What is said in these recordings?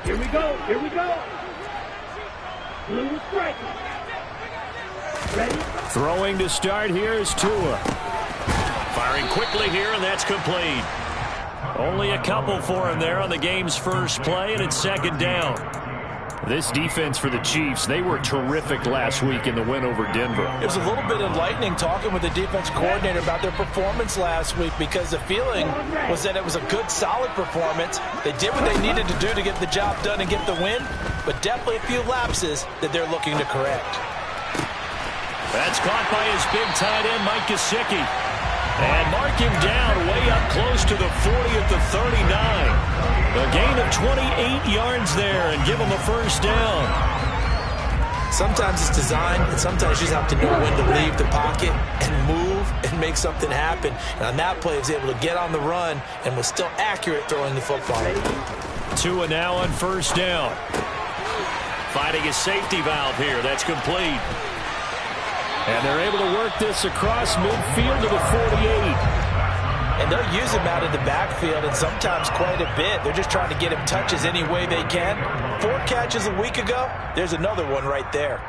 Here we go. Here we go. Blue strike. Ready? Throwing to start here is Tua. Firing quickly here, and that's complete. Only a couple for him there on the game's first play, and it's second down. This defense for the Chiefs, they were terrific last week in the win over Denver. It was a little bit enlightening talking with the defense coordinator about their performance last week, because the feeling was that it was a good, solid performance. They did what they needed to do to get the job done and get the win, but definitely a few lapses that they're looking to correct. That's caught by his big tight end, Mike Gesicki. And mark him down way up close to the 40 at the 39. A gain of 28 yards there and give him a first down. Sometimes it's designed, and sometimes you just have to know when to leave the pocket and move and make something happen. And on that play, he was able to get on the run and was still accurate throwing the football. Tua now on first down. Finding a safety valve here. That's complete. And they're able to work this across midfield to the 48. And they'll use him out of the backfield, and sometimes quite a bit. They're just trying to get him touches any way they can. 4 catches a week ago. There's another one right there.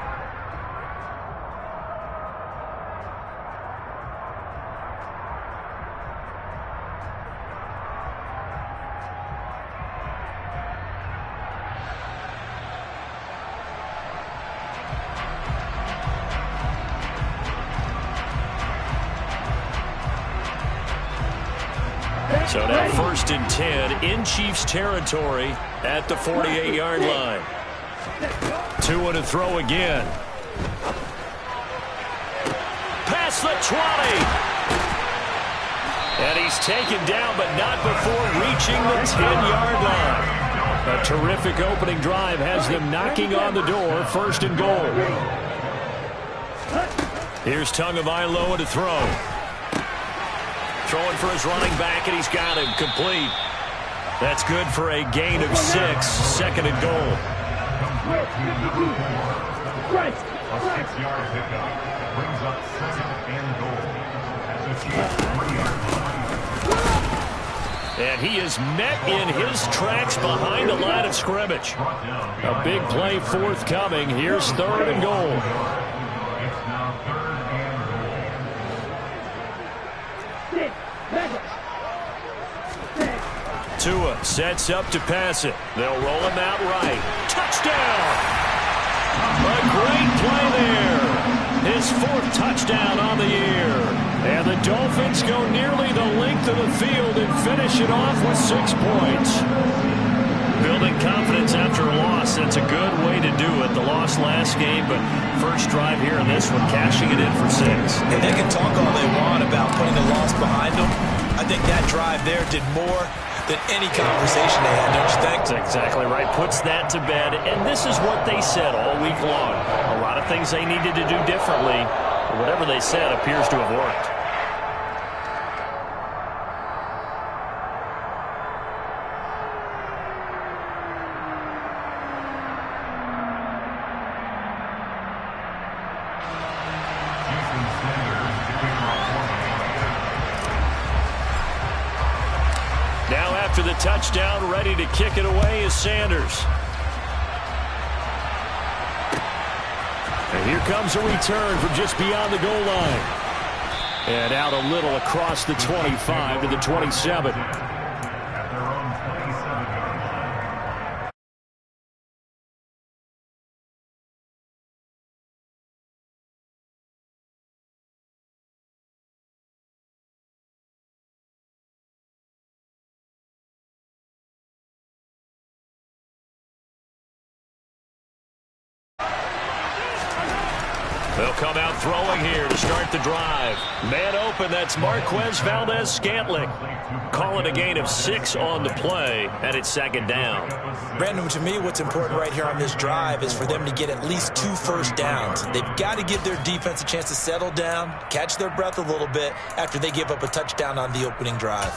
So now 1st and 10 in Chiefs territory at the 48-yard line. Tua to throw again. Past the 20. And he's taken down, but not before reaching the 10-yard line. A terrific opening drive has them knocking on the door. 1st and goal. Here's Tagovailoa to throw. Throwing for his running back, and he's got him complete. That's good for a gain of 6. 2nd and goal. A 6-yard pickup brings up 2nd and goal at the Chiefs 3-yard line. And he is met in his tracks behind the line of scrimmage. A big play forthcoming. Here's 3rd and goal. It's now 3rd and Tua sets up to pass it. They'll roll him out right. Touchdown! A great play there. His 4th touchdown on the year. And the Dolphins go nearly the length of the field and finish it off with 6 points. Building confidence after a loss, that's a good way to do it. The loss last game, but first drive here in this one, cashing it in for 6. And they can talk all they want about putting the loss behind them. I think that drive there did more than any conversation they had, don't you think? That's exactly right. Puts that to bed. And this is what they said all week long. A lot of things they needed to do differently. But whatever they said appears to have worked. After the touchdown, ready to kick it away is Sanders. And here comes a return from just beyond the goal line. And out a little across the 25 to the 27. at their own 27-yard line. They'll come out throwing here to start the drive. Man open, that's Marquez Valdes-Scantling. Calling a gain of 6 on the play, and it's 2nd down. Brandon, to me, what's important right here on this drive is for them to get at least 2 first downs. They've got to give their defense a chance to settle down, catch their breath a little bit after they give up a touchdown on the opening drive.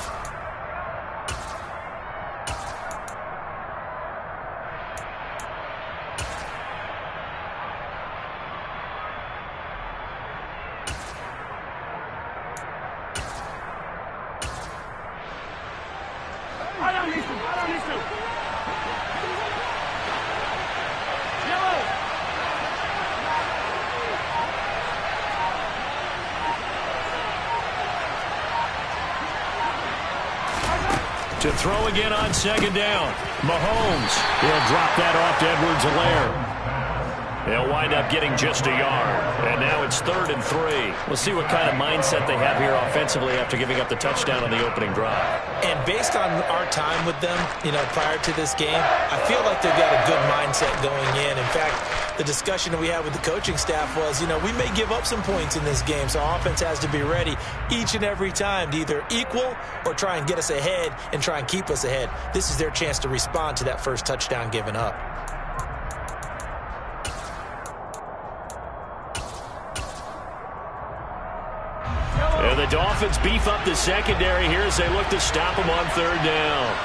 To throw again on second down. Mahomes. He'll drop that off to Edwards-Helaire. They'll wind up getting just a yard. And now it's 3rd and 3. We'll see what kind of mindset they have here offensively after giving up the touchdown on the opening drive. And based on our time with them, prior to this game, I feel like they've got a good mindset going in. In fact, the discussion that we had with the coaching staff was, we may give up some points in this game, so our offense has to be ready each and every time to either equal or try and get us ahead and try and keep us ahead. This is their chance to respond to that first touchdown given up. And the Dolphins beef up the secondary here as they look to stop them on 3rd down.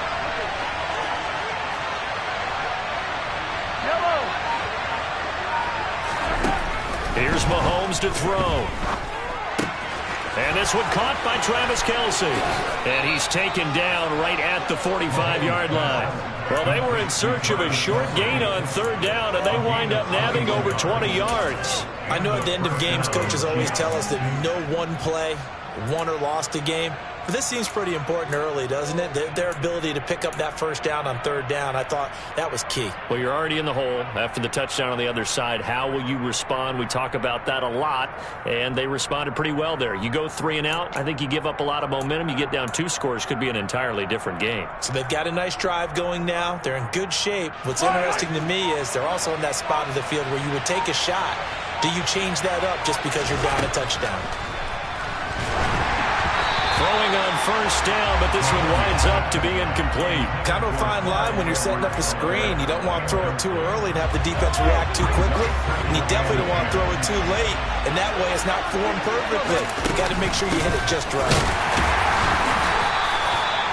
Here's Mahomes to throw. And this one caught by Travis Kelce. And he's taken down right at the 45-yard line. Well, they were in search of a short gain on 3rd down, and they wind up nabbing over 20 yards. I know at the end of games, coaches always tell us that no one play won or lost a game. But this seems pretty important early, doesn't it? Their ability to pick up that first down on 3rd down, I thought that was key. Well, you're already in the hole after the touchdown on the other side. How will you respond? We talk about that a lot, and they responded pretty well there. You go 3 and out, I think you give up a lot of momentum. You get down 2 scores, could be an entirely different game. So they've got a nice drive going now. They're in good shape. What's interesting to me is they're also in that spot of the field where you would take a shot. Do you change that up just because you're down a touchdown? Throwing on 1st down, but this one winds up to be incomplete. Kind of a fine line when you're setting up a screen. You don't want to throw it too early and have the defense react too quickly. And you definitely don't want to throw it too late. And that way it's not formed perfectly. You got to make sure you hit it just right.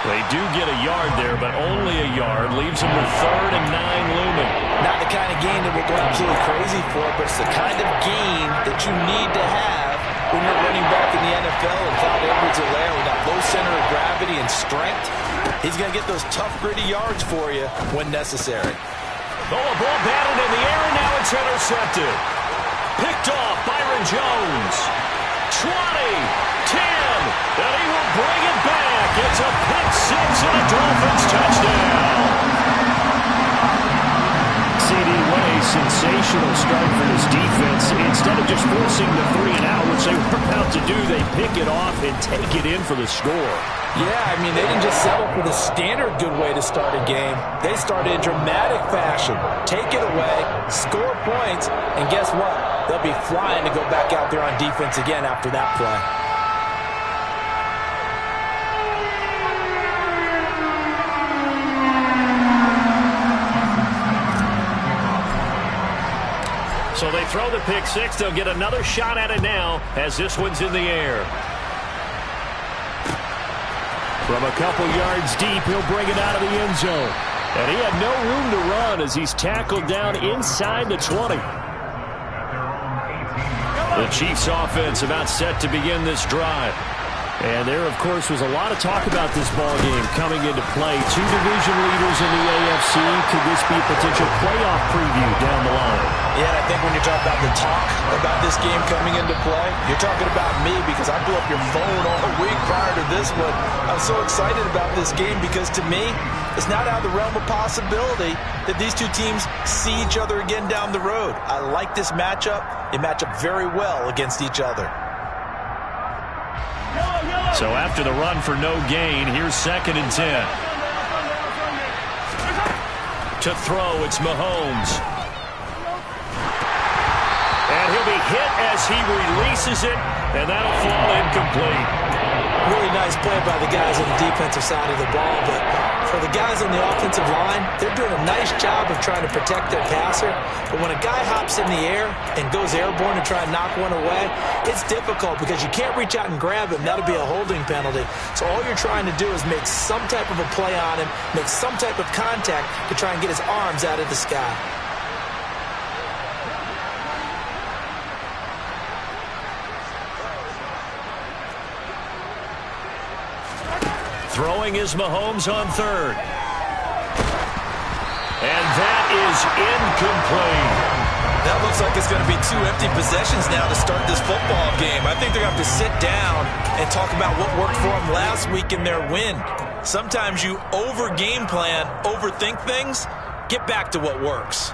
They do get a yard there, but only a yard. Leaves them with 3rd and 9 looming. Not the kind of gain that we'll go absolutely crazy for, but it's the kind of gain that you need to have when you're running back in the NFL. And Clyde Edwards-Helaire with that low center of gravity and strength, he's going to get those tough, gritty yards for you when necessary. Oh, a ball batted in the air, and now it's intercepted. Picked off Byron Jones. 20, 10, and he will bring it back. It's a pick-6 and a Dolphins touchdown. C.D. Way, sensational start for his defense. Instead of just forcing the 3 and out, which they were about to do, they pick it off and take it in for the score. Yeah, I mean, they didn't just settle for the standard good way to start a game. They started in dramatic fashion. Take it away, score points, and guess what? They'll be flying to go back out there on defense again after that play. So they throw the pick-6. They'll get another shot at it now as this one's in the air. From a couple yards deep, he'll bring it out of the end zone. And he had no room to run as he's tackled down inside the 20. The Chiefs offense about set to begin this drive. And there, of course, was a lot of talk about this ball game coming into play. 2 division leaders in the AFC. Could this be a potential playoff preview down the line? Yeah, I think when you talk about the talk about this game coming into play, you're talking about me because I blew up your phone all week prior to this one. I'm so excited about this game because to me, it's not out of the realm of possibility that these two teams see each other again down the road. I like this matchup. They match up very well against each other. So after the run for no gain, here's 2nd and 10. To throw, it's Mahomes. And he'll be hit as he releases it, and that'll fall incomplete. Really nice play by the guys on the defensive side of the ball, but for the guys on the offensive line, they're doing a nice job of trying to protect their passer. But when a guy hops in the air and goes airborne to try and knock one away, it's difficult because you can't reach out and grab him. That'll be a holding penalty. So all you're trying to do is make some type of a play on him, make some type of contact to try and get his arms out of the sky. Throwing is Mahomes on 3rd. And that is incomplete. That looks like it's going to be 2 empty possessions now to start this football game. I think they're going to have to sit down and talk about what worked for them last week in their win. Sometimes you over-game plan, overthink things. Get back to what works.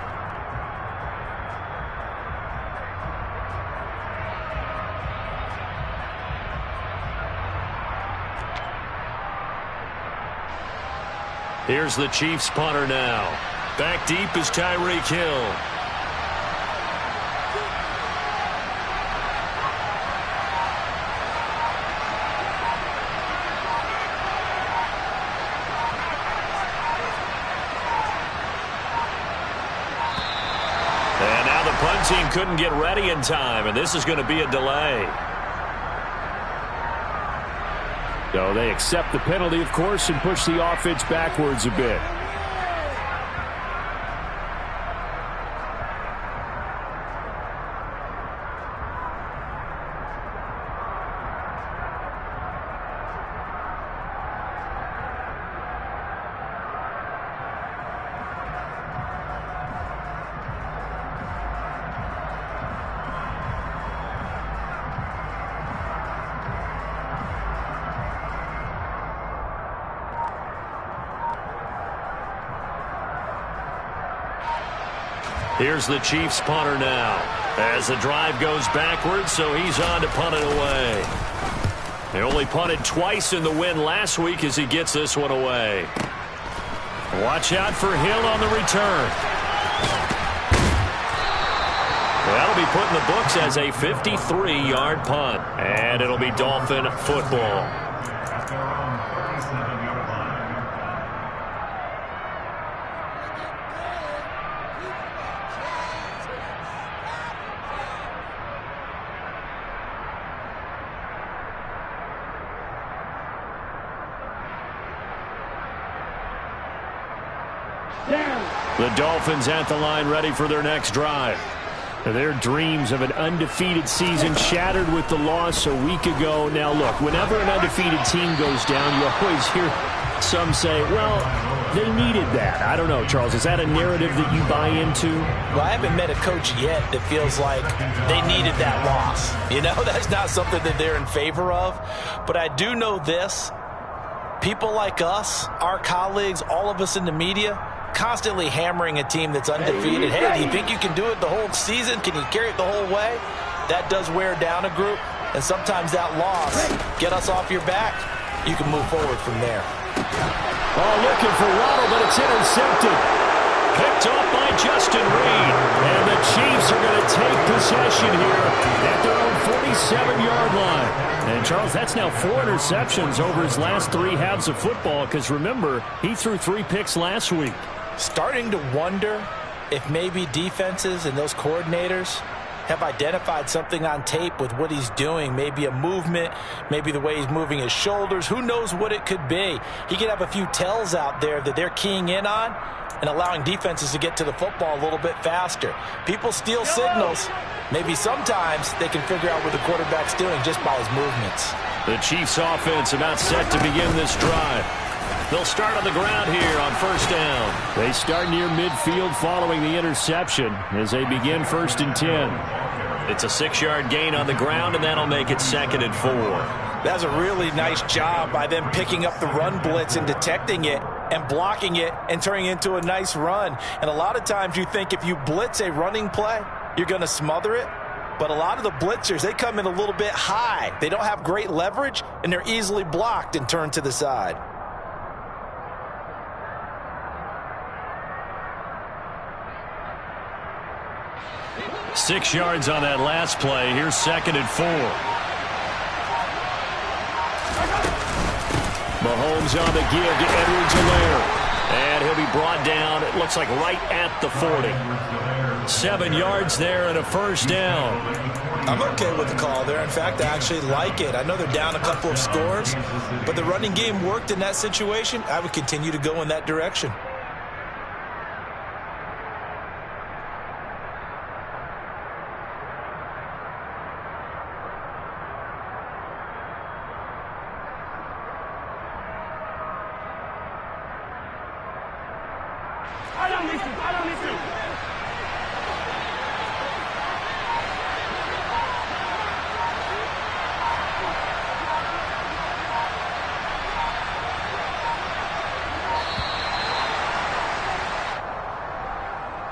Here's the Chiefs punter now. Back deep is Tyreek Hill. And now the punt team couldn't get ready in time, and this is going to be a delay. So they accept the penalty, of course, and push the offense backwards a bit. Here's the Chiefs punter now. As the drive goes backwards, so he's on to punt it away. They only punted twice in the win last week as he gets this one away. Watch out for Hill on the return. That'll be put in the books as a 53-yard punt. And it'll be Dolphin football. At their own 37-yard line. The Dolphins at the line ready for their next drive. Their dreams of an undefeated season shattered with the loss a week ago. Now, look, whenever an undefeated team goes down, you always hear some say, well, they needed that. I don't know, Charles. Is that a narrative that you buy into? Well, I haven't met a coach yet that feels like they needed that loss. You know, that's not something that they're in favor of. But I do know this. People like us, our colleagues, all of us in the media, constantly hammering a team that's undefeated. Hey, do you think you can do it the whole season? Can you carry it the whole way? That does wear down a group, and sometimes that loss, get us off your back, you can move forward from there. Oh, looking for Waddle, but it's intercepted. Picked off by Justin Reed. And the Chiefs are going to take possession here at their own 47-yard line. And, Charles, that's now 4 interceptions over his last 3 halves of football because, remember, he threw 3 picks last week. Starting to wonder if maybe defenses and those coordinators have identified something on tape with what he's doing. Maybe a movement, maybe the way he's moving his shoulders. Who knows what it could be? He could have a few tells out there that they're keying in on and allowing defenses to get to the football a little bit faster. People steal signals. Maybe sometimes they can figure out what the quarterback's doing just by his movements. The Chiefs offense about set to begin this drive. They'll start on the ground here on first down. They start near midfield following the interception as they begin 1st and 10. It's a 6-yard gain on the ground, and that'll make it 2nd and 4. That's a really nice job by them picking up the run blitz and detecting it and blocking it and turning it into a nice run. And a lot of times you think if you blitz a running play, you're going to smother it. But a lot of the blitzers, they come in a little bit high. They don't have great leverage, and they're easily blocked and turned to the side. Six yards on that last play. Here's 2nd and 4. Mahomes on the give to Edwards-Helaire. And he'll be brought down, it looks like right at the 40. 7 yards there and a first down. I'm okay with the call there. In fact, I actually like it. I know they're down a couple of scores, but the running game worked in that situation. I would continue to go in that direction.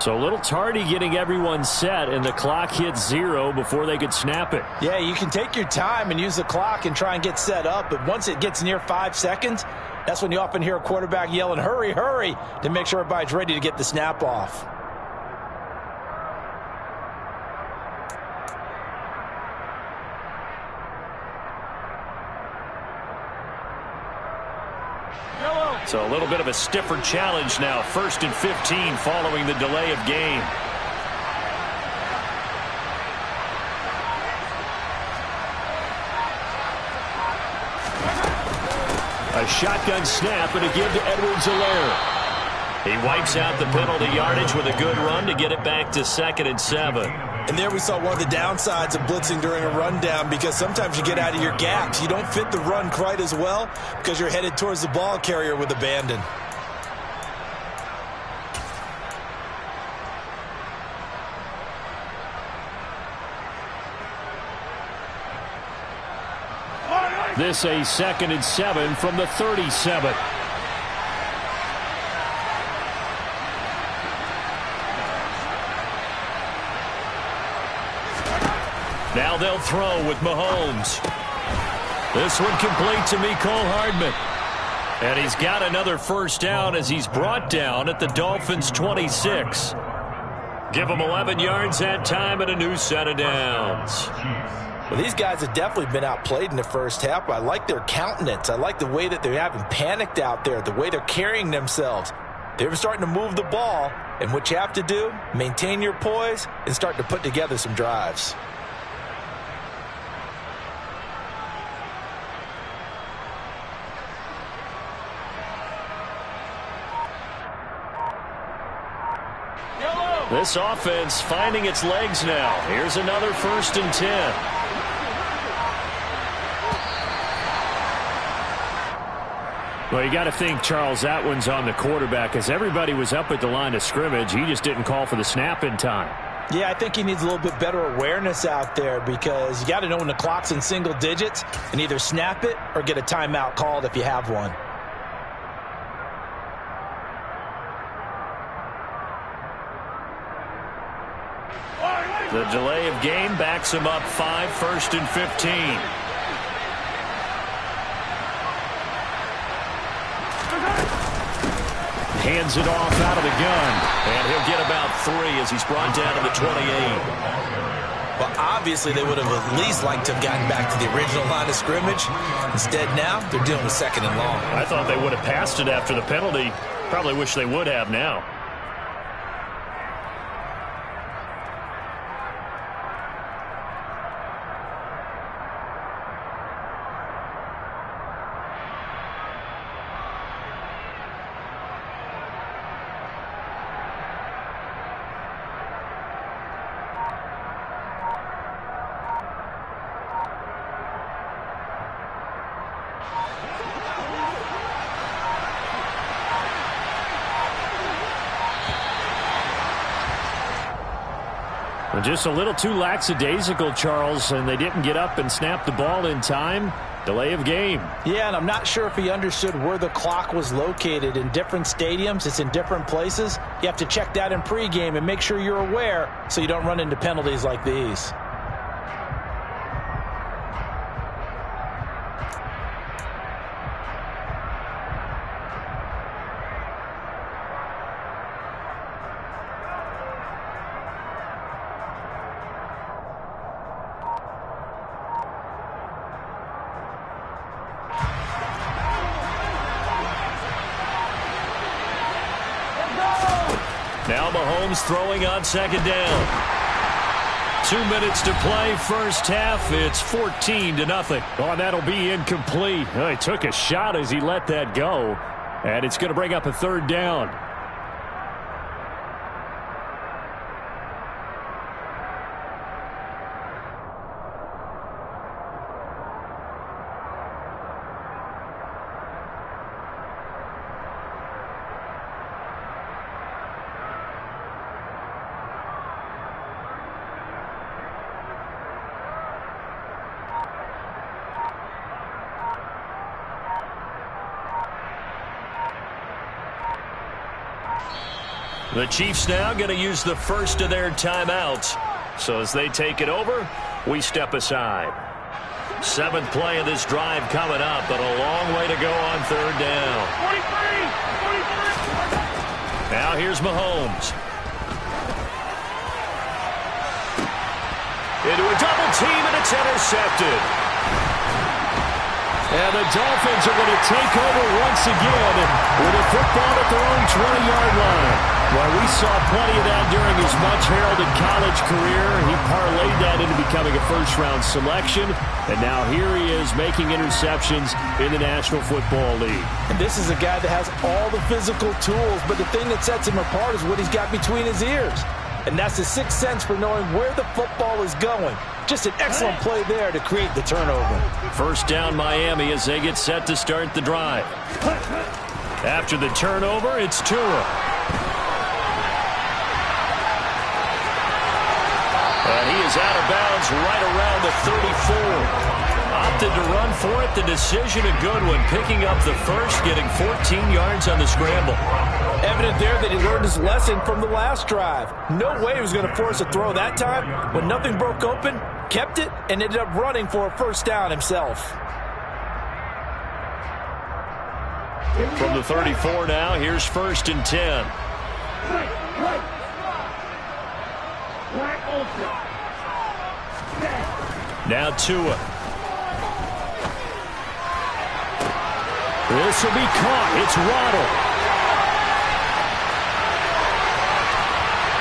So a little tardy getting everyone set, and the clock hits 0 before they could snap it. Yeah, you can take your time and use the clock and try and get set up, but once it gets near 5 seconds, that's when you often hear a quarterback yelling, hurry, hurry, to make sure everybody's ready to get the snap off. So a little bit of a stiffer challenge now. 1st and 15 following the delay of game. A shotgun snap and a give to Edwards-Helaire. He wipes out the penalty yardage with a good run to get it back to 2nd and 7. And there we saw one of the downsides of blitzing during a rundown, because sometimes you get out of your gaps. You don't fit the run quite as well because you're headed towards the ball carrier with abandon. This a 2nd and 7 from the 37. Now they'll throw with Mahomes. This one complete to Mecole Hardman. And he's got another first down as he's brought down at the Dolphins' 26. Give him 11 yards that time and a new set of downs. Well, these guys have definitely been outplayed in the first half, but I like their countenance. I like the way that they're having panicked out there, the way they're carrying themselves. They're starting to move the ball, and what you have to do, maintain your poise and start to put together some drives. This offense finding its legs now. Here's another 1st and 10. Well, you got to think, Charles, that one's on the quarterback, as everybody was up at the line of scrimmage. He just didn't call for the snap in time. Yeah, I think he needs a little bit better awareness out there, because you got to know when the clock's in single digits and either snap it or get a timeout called if you have one. The delay of game backs him up 5, 1st and 15. Hands it off out of the gun. And he'll get about 3 as he's brought down to the 28. Well, obviously they would have at least liked to have gotten back to the original line of scrimmage. Instead now, they're dealing with 2nd and long. I thought they would have passed it after the penalty. Probably wish they would have now. Just a little too lackadaisical, Charles, and they didn't get up and snap the ball in time. Delay of game. Yeah, and I'm not sure if he understood where the clock was located. In different stadiums, it's in different places. You have to check that in pregame and make sure you're aware so you don't run into penalties like these. Now Mahomes throwing on 2nd down. 2 minutes to play, first half. It's 14-0. Oh, and that'll be incomplete. Oh, he took a shot as he let that go, and it's going to bring up a 3rd down. The Chiefs now going to use the first of their timeouts. So as they take it over, we step aside. 7th play of this drive coming up, but a long way to go on 3rd down. 43. Now here's Mahomes. Into a double team, and it's intercepted. And the Dolphins are going to take over once again with a football at their own 20-yard line. Well, we saw plenty of that during his much-heralded college career. He parlayed that into becoming a first-round selection. And now here he is making interceptions in the National Football League. And this is a guy that has all the physical tools, but the thing that sets him apart is what he's got between his ears. And that's the sixth sense for knowing where the football is going. Just an excellent play there to create the turnover. First down Miami as they get set to start the drive. After the turnover, it's Tua. And he is out of bounds right around the 34. Opted to run for it. The decision a good one. Picking up the first, getting 14 yards on the scramble. Evident there that he learned his lesson from the last drive. No way he was going to force a throw that time. When nothing broke open, kept it, and ended up running for a first down himself. From the 34 now, here's 1st and 10. Now Tua. This will be caught. It's Waddle.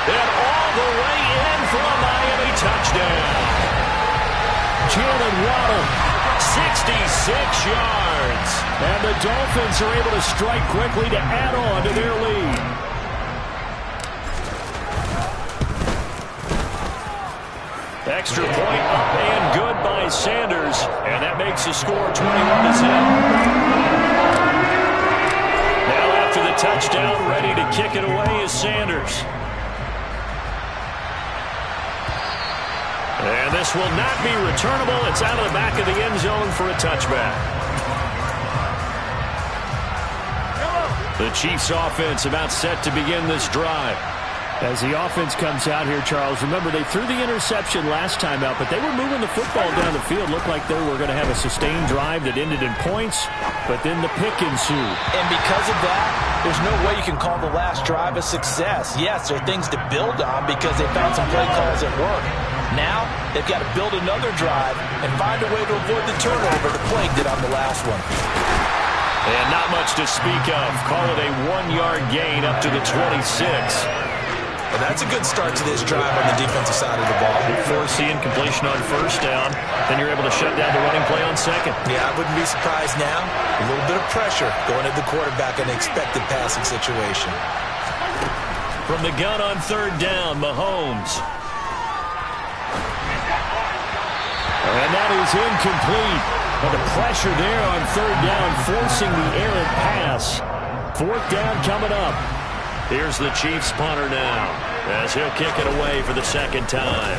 And all the way in for a Miami touchdown. Jalen Waddle. 66 yards. And the Dolphins are able to strike quickly to add on to their lead. Extra point up and good by Sanders. And that makes the score 21-10. Now after the touchdown, ready to kick it away is Sanders. And this will not be returnable. It's out of the back of the end zone for a touchback. The Chiefs offense about set to begin this drive. As the offense comes out here, Charles, remember they threw the interception last time out, but they were moving the football down the field. Looked like they were going to have a sustained drive that ended in points, but then the pick ensued. And because of that, there's no way you can call the last drive a success. Yes, there are things to build on because they found some play calls at work. Now, they've got to build another drive and find a way to avoid the turnover that plagued it on the last one. And not much to speak of. Call it a 1-yard gain up to the 26. Well, that's a good start to this drive on the defensive side of the ball. Forcing completion on 1st down. Then you're able to shut down the running play on 2nd. Yeah, I wouldn't be surprised now. A little bit of pressure going at the quarterback in an expected passing situation. From the gun on 3rd down, Mahomes. And that is incomplete. But the pressure there on 3rd down, forcing the errant pass. 4th down coming up. Here's the Chiefs punter now, as he'll kick it away for the 2nd time.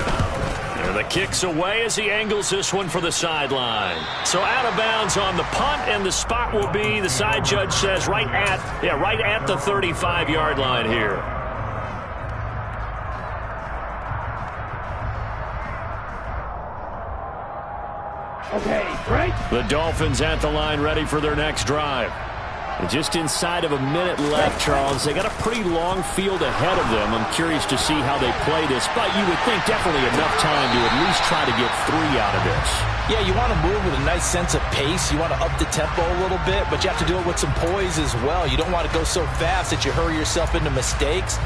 And the kick's away as he angles this one for the sideline. So out of bounds on the punt, and the spot will be, the side judge says, right at the 35-yard line here. Okay, break. The Dolphins at the line, ready for their next drive. Just inside of a minute left, Charles. They got a pretty long field ahead of them. I'm curious to see how they play this, but you would think definitely enough time to at least try to get 3 out of this. Yeah, you want to move with a nice sense of pace. You want to up the tempo a little bit, but you have to do it with some poise as well. You don't want to go so fast that you hurry yourself into mistakes.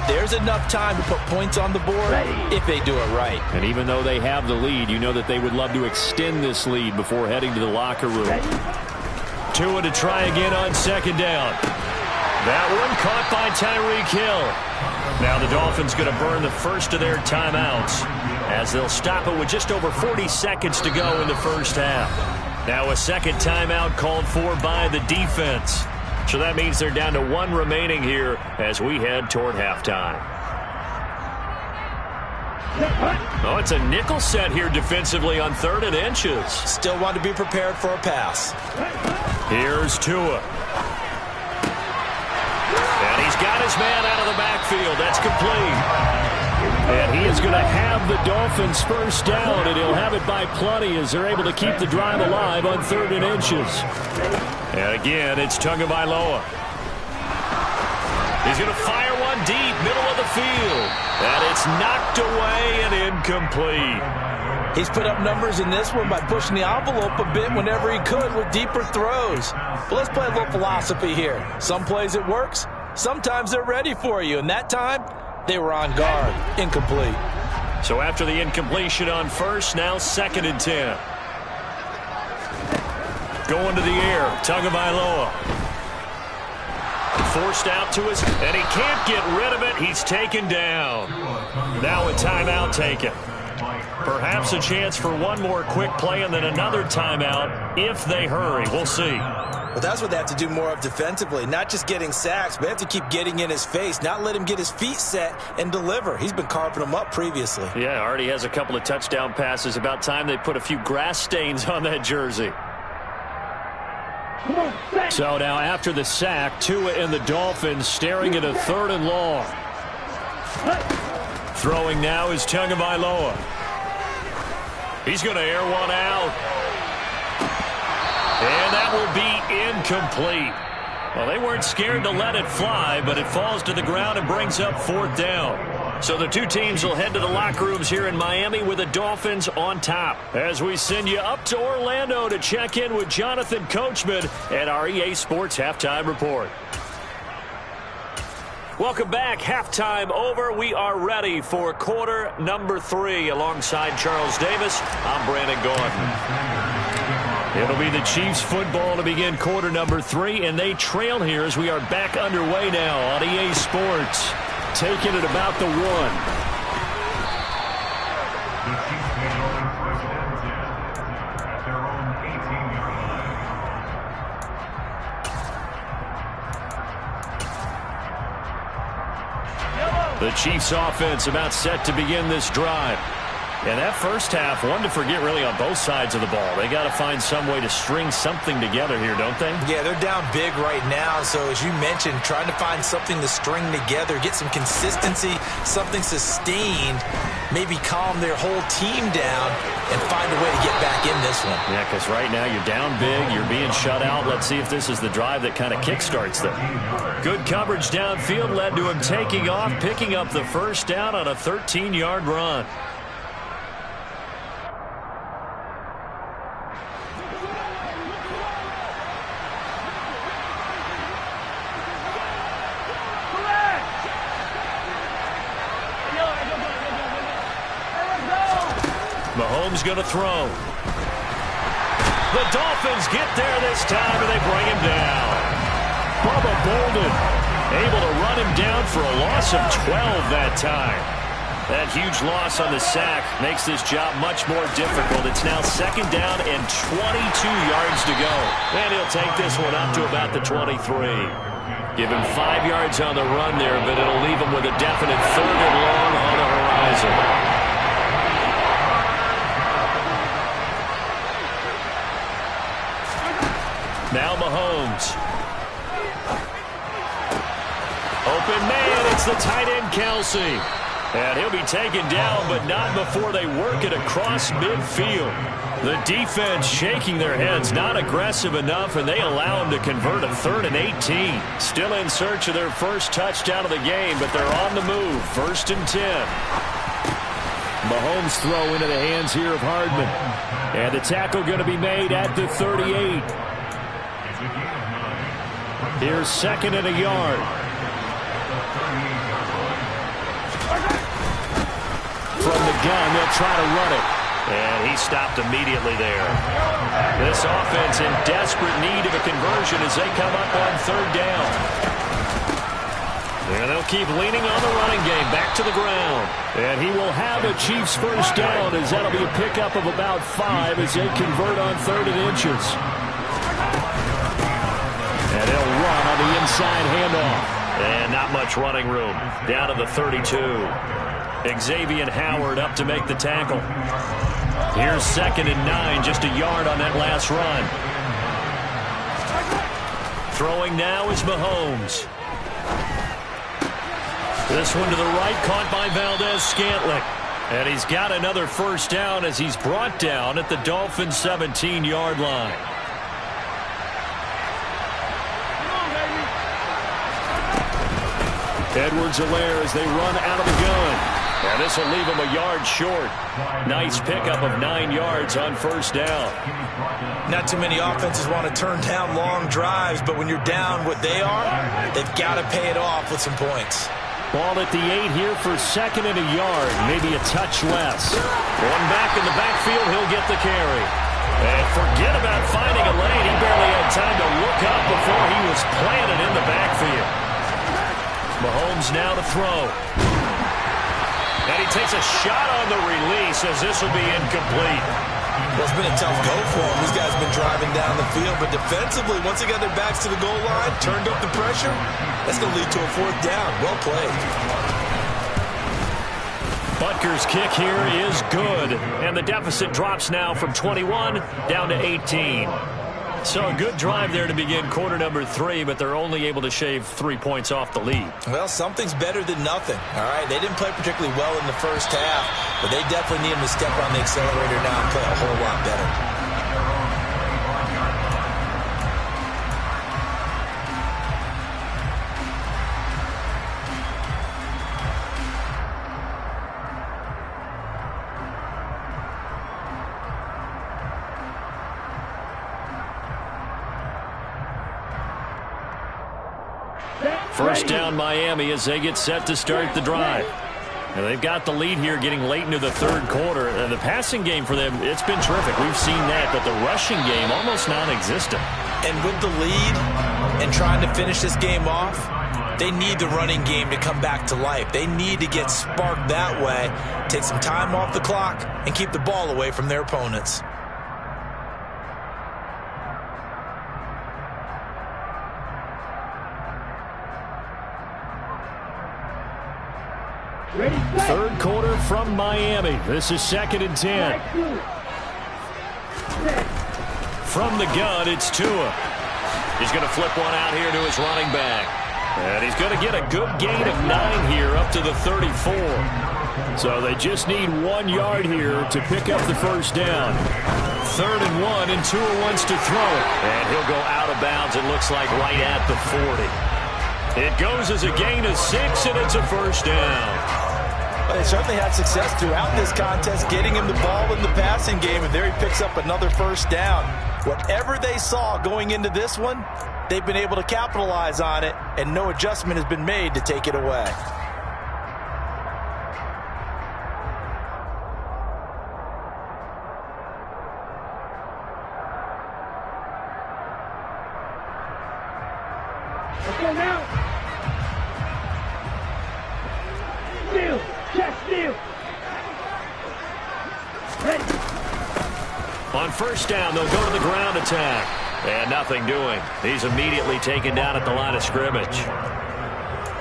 There's enough time to put points on the board if they do it right. And even though they have the lead, you know that they would love to extend this lead before heading to the locker room. Tua to try again on 2nd down. That one caught by Tyreek Hill. Now the Dolphins going to burn the first of their timeouts as they'll stop it with just over 40 seconds to go in the first half. Now a 2nd timeout called for by the defense. So that means they're down to 1 remaining here as we head toward halftime. Oh, it's a nickel set here defensively on 3rd and inches. Still want to be prepared for a pass. Here's Tua. And he's got his man out of the backfield. field. That's complete. And he is going to have the Dolphins first down, and he'll have it by plenty as they're able to keep the drive alive on 3rd and inches. And again, it's Tagovailoa. He's going to fire one deep, middle of the field. And it's knocked away and incomplete. He's put up numbers in this one by pushing the envelope a bit whenever he could with deeper throws. But let's play a little philosophy here. Some plays it works. Sometimes they're ready for you. And that time, they were on guard. Incomplete. So after the incompletion on first, now 2nd and 10. Going to the air, Tagovailoa. Forced out to his, and he can't get rid of it. He's taken down. Now a timeout taken. Perhaps a chance for one more quick play and then another timeout if they hurry. We'll see. But that's what they have to do more of defensively. Not just getting sacks, but they have to keep getting in his face, not let him get his feet set and deliver. He's been carving them up previously. Yeah, already has a couple of touchdown passes. About time they put a few grass stains on that jersey. So now after the sack, Tua and the Dolphins staring at a 3rd and long. Throwing now is Tagovailoa. He's going to air one out. And that will be incomplete. Well, they weren't scared to let it fly, but it falls to the ground and brings up 4th down. So the two teams will head to the locker rooms here in Miami with the Dolphins on top. As we send you up to Orlando to check in with Jonathan Coachman at our EA Sports Halftime Report. Welcome back. Halftime over. We are ready for quarter number 3. Alongside Charles Davis, I'm Brandon Gaudin. It'll be the Chiefs football to begin quarter number 3, and they trail here as we are back underway now on EA Sports. Taking it about the 1. The Chiefs may go in 1st and 10 at their own 18-yard line. The Chiefs offense about set to begin this drive. And that first half, one to forget really on both sides of the ball. They got to find some way to string something together here, don't they? Yeah, they're down big right now. So as you mentioned, trying to find something to string together, get some consistency, something sustained, maybe calm their whole team down and find a way to get back in this one. Yeah, because right now you're down big, you're being shut out. Let's see if this is the drive that kind of kickstarts them. Good coverage downfield led to him taking off, picking up the first down on a 13-yard run. Mahomes going to throw. The Dolphins get there this time, and they bring him down. Bubba Bolden able to run him down for a loss of 12 that time. That huge loss on the sack makes this job much more difficult. It's now 2nd down and 22 yards to go. And he'll take this one up to about the 23. Give him 5 yards on the run there, but it'll leave him with a definite 3rd and long on the horizon. Now Mahomes. Open man, it's the tight end Kelsey. And he'll be taken down, but not before they work it across midfield. The defense shaking their heads, not aggressive enough, and they allow him to convert a 3rd and 18. Still in search of their first touchdown of the game, but they're on the move. 1st and 10. Mahomes throw into the hands here of Hardman. And the tackle going to be made at the 38. Here's 2nd and a yard. From the gun, they'll try to run it. And he stopped immediately there. This offense in desperate need of a conversion as they come up on 3rd down. And they'll keep leaning on the running game back to the ground. And he will have a Chiefs first down as that'll be a pickup of about 5 as they convert on 3rd and inches. And they'll run on the inside handoff. And not much running room. Down to the 32. Xavier Howard up to make the tackle. Here's 2nd and 9, just a yard on that last run. Throwing now is Mahomes. This one to the right, caught by Valdez-Scantling. And he's got another first down as he's brought down at the Dolphins' 17-yard line. Edwards-Helaire as they run out of the gun. And this will leave him a yard short. Nice pickup of 9 yards on first down. Not too many offenses want to turn down long drives, but when you're down what they are, they've got to pay it off with some points. Ball at the 8 here for second and a yard, maybe a touch less. One back in the backfield, he'll get the carry. And forget about finding a lane. He barely had time to look up before he was planted in the backfield. Mahomes now to throw. And he takes a shot on the release as this will be incomplete. Well, it's been a tough go for him. These guys have been driving down the field, but defensively, once they got their backs to the goal line, turned up the pressure, that's going to lead to a fourth down. Well played. Butker's kick here is good, and the deficit drops now from 21 down to 18. So a good drive there to begin quarter number 3, but they're only able to shave 3 points off the lead. Well, something's better than nothing, all right? They didn't play particularly well in the first half, but they definitely need them to step on the accelerator now and play a whole lot better. First down Miami as they get set to start the drive. Now they've got the lead here getting late into the third quarter. And the passing game for them, it's been terrific. We've seen that, but the rushing game almost non-existent. And with the lead and trying to finish this game off, they need the running game to come back to life. They need to get sparked that way, take some time off the clock, and keep the ball away from their opponents. Third quarter from Miami. This is 2nd and 10. From the gun, it's Tua. He's going to flip one out here to his running back. And he's going to get a good gain of 9 here up to the 34. So they just need 1 yard here to pick up the first down. 3rd and 1, and Tua wants to throw it. And he'll go out of bounds, it looks like, right at the 40. It goes as a gain of 6, and it's a first down. Well, they certainly had success throughout this contest, getting him the ball in the passing game, and there he picks up another first down. Whatever they saw going into this one, they've been able to capitalize on it, and no adjustment has been made to take it away. Let's go now. Steal. Check steal. Ready. On first down, they'll go to the ground attack. And nothing doing. He's immediately taken down at the line of scrimmage.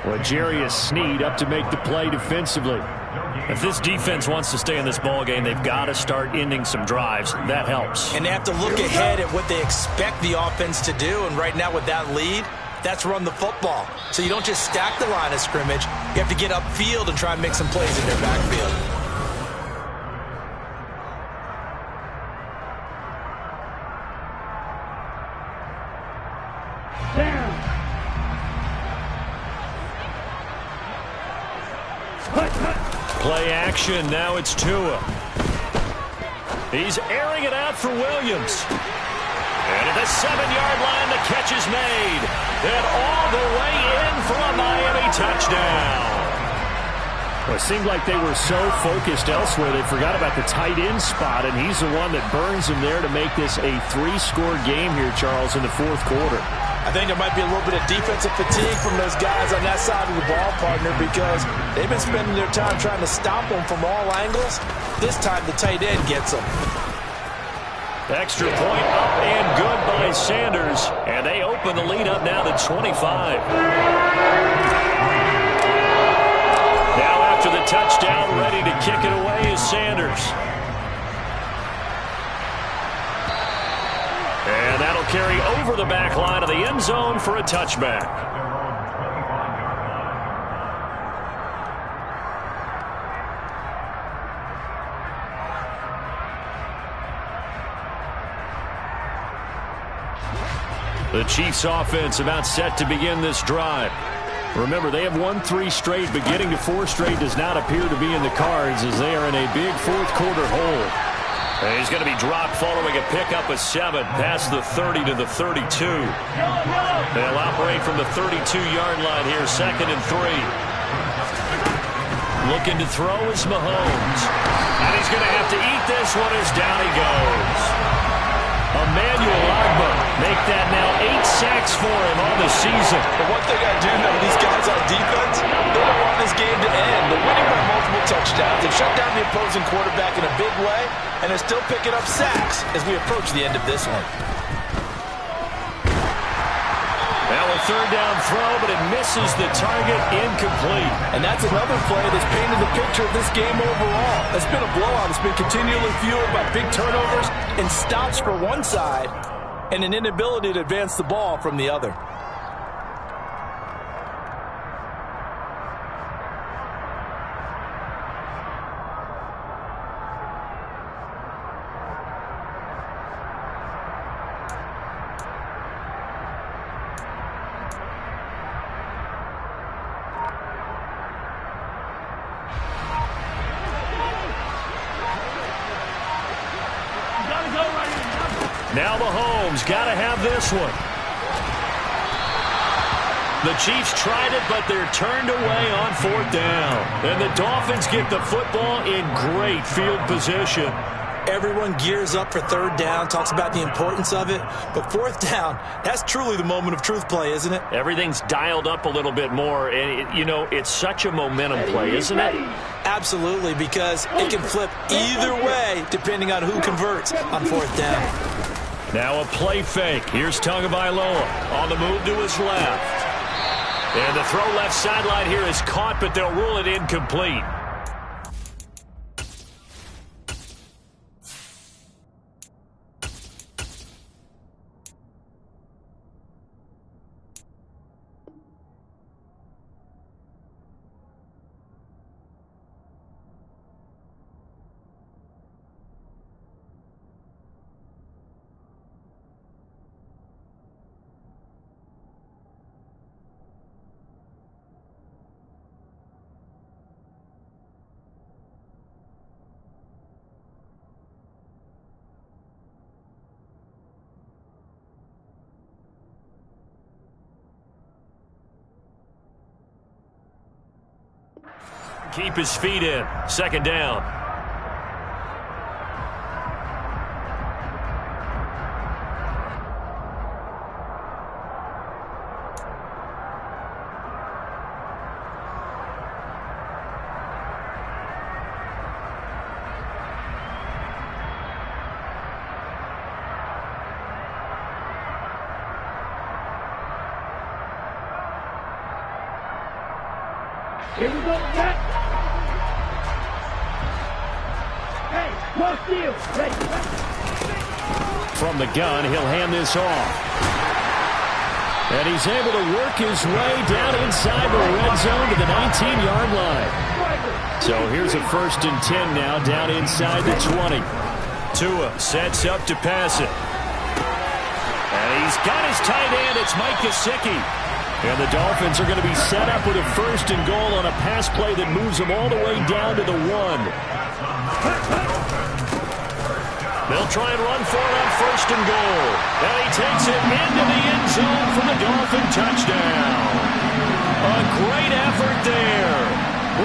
L'Jarius Sneed up to make the play defensively. If this defense wants to stay in this ballgame, they've got to start ending some drives. That helps. And they have to look ahead at what they expect the offense to do. And right now with that lead, that's run the football. So you don't just stack the line of scrimmage. You have to get upfield and try and make some plays in their backfield. Down. Play action. Now it's Tua. He's airing it out for Williams. And at the 7-yard line, the catch is made. And all the way in for a Miami touchdown. Well, it seemed like they were so focused elsewhere, they forgot about the tight end spot, and he's the one that burns him there to make this a 3-score game here, Charles, in the fourth quarter. I think there might be a little bit of defensive fatigue from those guys on that side of the ball, partner, because they've been spending their time trying to stop them from all angles. This time the tight end gets them. Extra point up and good by Sanders. And they open the lead up now to 25. Now after the touchdown, ready to kick it away is Sanders. And that'll carry over the back line of the end zone for a touchback. The Chiefs offense about set to begin this drive. Remember, they have won 3 straight, but getting to 4 straight does not appear to be in the cards as they are in a big fourth-quarter hole. And he's going to be dropped following a pickup of 7 past the 30 to the 32. They'll operate from the 32-yard line here, 2nd and 3. Looking to throw is Mahomes. And he's going to have to eat this one as down he goes. Emmanuel Ogbah make that now 8 sacks for him on the season. But one thing I do know, these guys on defense, they don't want this game to end. They're winning by multiple touchdowns. They've shut down the opposing quarterback in a big way, and they're still picking up sacks as we approach the end of this one. Now a 3rd down throw, but it misses the target, incomplete. And that's another play that's painted the picture of this game overall. It's been a blowout. It's been continually fueled by big turnovers and stops for one side and an inability to advance the ball from the other. Now Mahomes got to have this one. The Chiefs tried it, but they're turned away on 4th down. And the Dolphins get the football in great field position. Everyone gears up for 3rd down, talks about the importance of it. But 4th down, that's truly the moment of truth play, isn't it? Everything's dialed up a little bit more. And, it's such a momentum play, isn't it? Absolutely, because it can flip either way depending on who converts on 4th down. Now a play fake. Here's Tagovailoa on the move to his left. And the throw left sideline here is caught, but they'll rule it incomplete. Keep his feet in. 2nd down. Here we go, Jack. Hey, no steal. Ready. From the gun, he'll hand this off. And he's able to work his way down inside the red zone to the 19-yard line. So here's a 1st and 10 now down inside the 20. Tua sets up to pass it. And he's got his tight end. It's Mike Gesicki. And the Dolphins are going to be set up with a 1st and goal on a pass play that moves them all the way down to the 1. They'll try and run for it on 1st and goal. And he takes it into the end zone for the Dolphin touchdown. A great effort there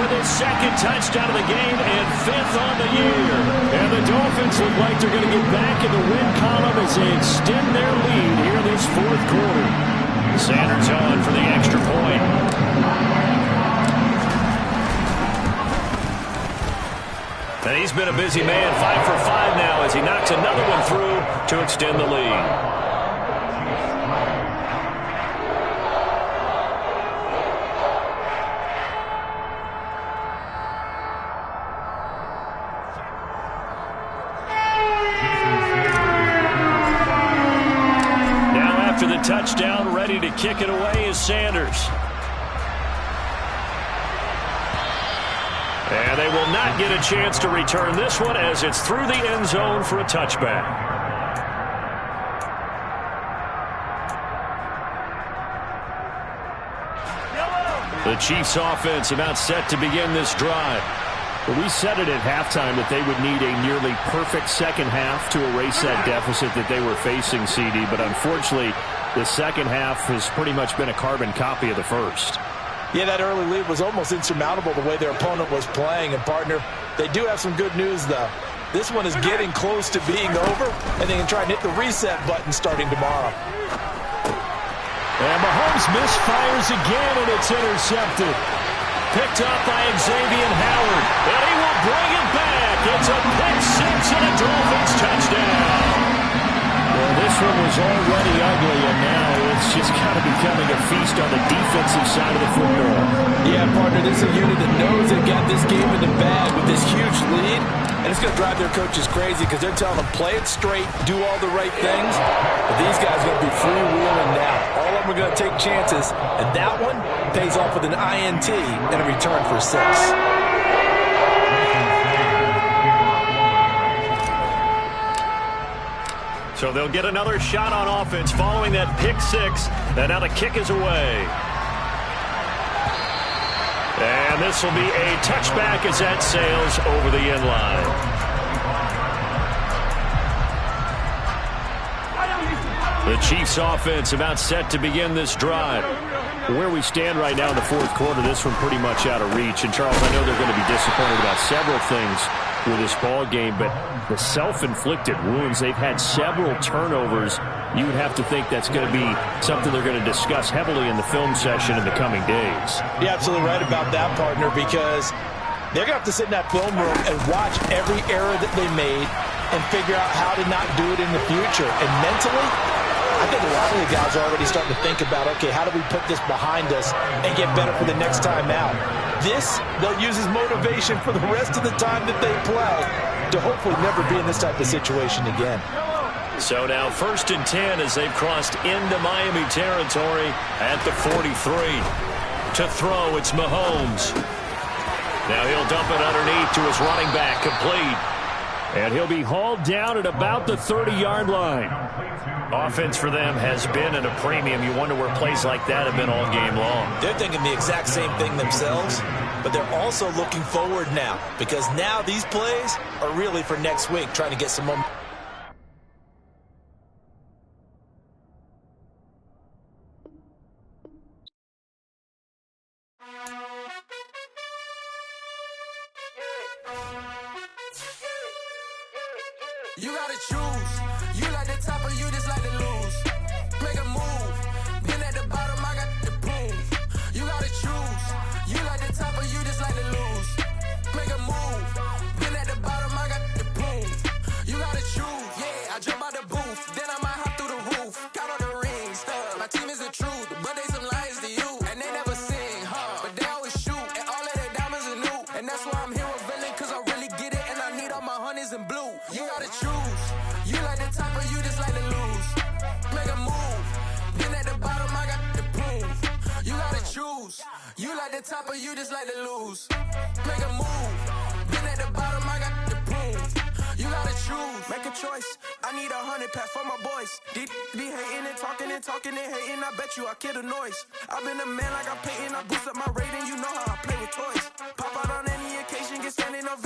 with his 2nd touchdown of the game and 5th on the year. And the Dolphins look like they're going to get back in the win column as they extend their lead here in this 4th quarter. Sanders on for the extra point. And he's been a busy man, 5 for 5 now as he knocks another one through to extend the lead. Touchdown, ready to kick it away is Sanders. And they will not get a chance to return this one as it's through the end zone for a touchback. The Chiefs offense about set to begin this drive. Well, we said it at halftime that they would need a nearly perfect second half to erase that deficit that they were facing, CD. But unfortunately, the second half has pretty much been a carbon copy of the first. Yeah, that early lead was almost insurmountable the way their opponent was playing. And, partner, they do have some good news, though. This one is getting close to being over, and they can try and hit the reset button starting tomorrow. And Mahomes misfires again, and it's intercepted. Picked up by Xavier Howard, and he will bring it back. It's a pick six and a Dolphins touchdown. Well, this one was already ugly, and now it's just kind of becoming a feast on the defensive side of the football. Yeah, partner, this is a unit that knows they got this game in the bag with this huge lead, and it's going to drive their coaches crazy because they're telling them play it straight, do all the right things, but these guys are going to be freewheeling now. All of them are going to take chances, and that one pays off with an INT and a return for 6. So they'll get another shot on offense following that pick six. And now the kick is away. And this will be a touchback as that sails over the end line. The Chiefs offense about set to begin this drive. Where we stand right now in the fourth quarter, this one pretty much out of reach. And, Charles, I know they're going to be disappointed about several things with this ball game, but the self-inflicted wounds, they've had several turnovers. You would have to think that's going to be something they're going to discuss heavily in the film session in the coming days. You're absolutely right about that, partner, because they're going to have to sit in that film room and watch every error that they made and figure out how to not do it in the future. And mentally, I think a lot of the guys are already starting to think about, okay, how do we put this behind us and get better for the next time out? This, they'll use as motivation for the rest of the time that they play to hopefully never be in this type of situation again. So now 1st and 10 as they've crossed into Miami territory at the 43. To throw, it's Mahomes. Now he'll dump it underneath to his running back, complete. And he'll be hauled down at about the 30-yard line. Offense for them has been at a premium. You wonder where plays like that have been all game long. They're thinking the exact same thing themselves, but they're also looking forward now because now these plays are really for next week, trying to get some momentum. You gotta choose. You like the top or you just like to lose. Make a move. Been at the bottom, I got the boom. You gotta choose. You like the top or you just like to lose. Make a move. Been at the bottom, I got the boom. You gotta choose. Yeah, I jump out the booth. Then I might hop through the roof. Count on the rings. My team is the truth, but they some liars to you. And they never sing, but they always shoot. And all of their diamonds are new. And that's why I'm here with villain, cause I really get it. And I need all my honeys in blue. You gotta choose. You like the top or you just like to lose. Make a move. Been at the bottom, I got the boom. You gotta choose. You like the top or you just like to lose. Make a move. Been at the bottom, I got the boom. You gotta choose. Make a choice. I need 100 pack for my boys. Be hating and talking and hating. I bet you I kill the noise. I've been a man like I'm Peyton. I boost up my rating. You know how I play with toys. Pop out on any occasion, get standing ovation.